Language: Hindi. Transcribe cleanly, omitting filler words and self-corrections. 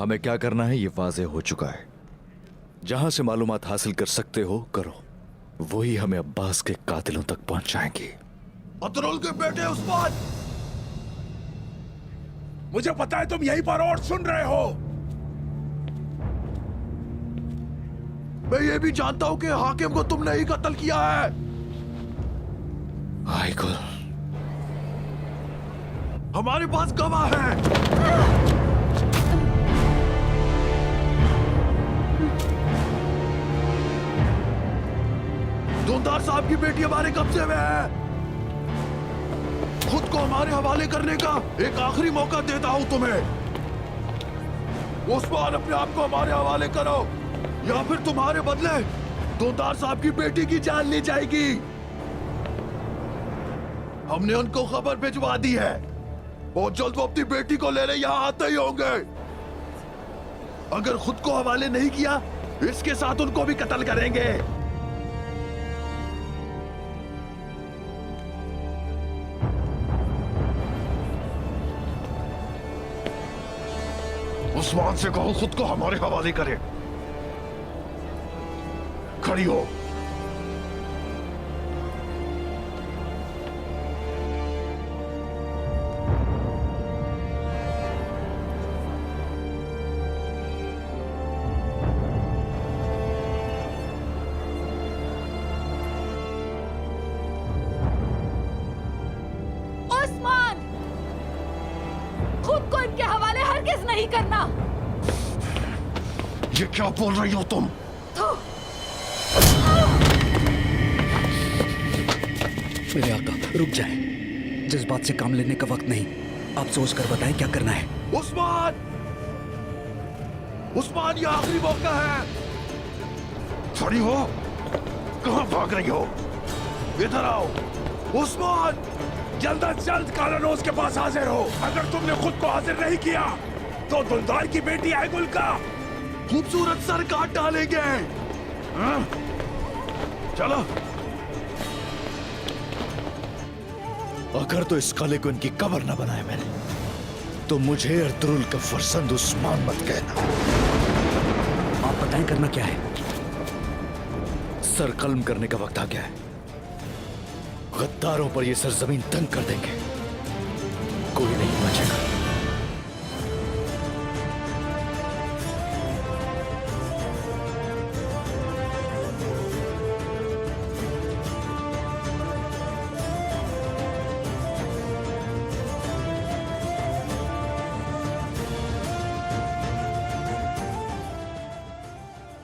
हमें क्या करना है ये वाज़ेह हो चुका है। जहां से मालूमात हासिल कर सकते हो करो, वही हमें अब्बास के कातिलों तक पहुंचाएंगे। अतरुल के बेटे उस्मान, मुझे पता है तुम यहीं पर और सुन रहे हो। मैं ये भी जानता हूं कि हाकिम को तुमने ही कत्ल किया है। आइकुल, हमारे पास गवाह है। धुंधार साहब की बेटी हमारे कब्जे में है। खुद को हमारे हवाले करने का एक आखिरी मौका देता हूं तुम्हें। उस्मान, अपने आप को हमारे हवाले करो या फिर तुम्हारे बदले धुंधार साहब की बेटी की जान ली जाएगी। हमने उनको खबर भिजवा दी है। बहुत जल्द वो अपनी बेटी को लेने यहां आते ही होंगे। अगर खुद को हवाले नहीं किया, इसके साथ उनको भी कत्ल करेंगे। उस्मान से कहो खुद को हमारे हवाले करे। खड़ी हो। उस्मान, खुद को इनके हवाले हरगिज नहीं करना। ये क्या बोल रही हो तुम? मेरे आका, रुक जाए। जज्बात से काम लेने का वक्त नहीं। आप सोच कर बताएं क्या करना है। उस्मान, उस्मान, ये आखिरी मौका है। खड़ी हो। कहां भाग रही हो? इधर आओ। उस्मान, जल्द अज जल्द कालानोस के पास हाजिर हो। अगर तुमने खुद को हाजिर नहीं किया तो धुंधार की बेटी आइगुल का खूबसूरत सर काट डालेंगे। हाँ? चलो। अगर तो इस काले को इनकी कब्र न बनाए मैंने, तो मुझे अतरुल का फरजंद उस्मान मत कहना। आप बताएं करना क्या है। सर कलम करने का वक्त आ गया है। गद्दारों पर ये सरजमीन तंग कर देंगे, कोई नहीं बचेगा।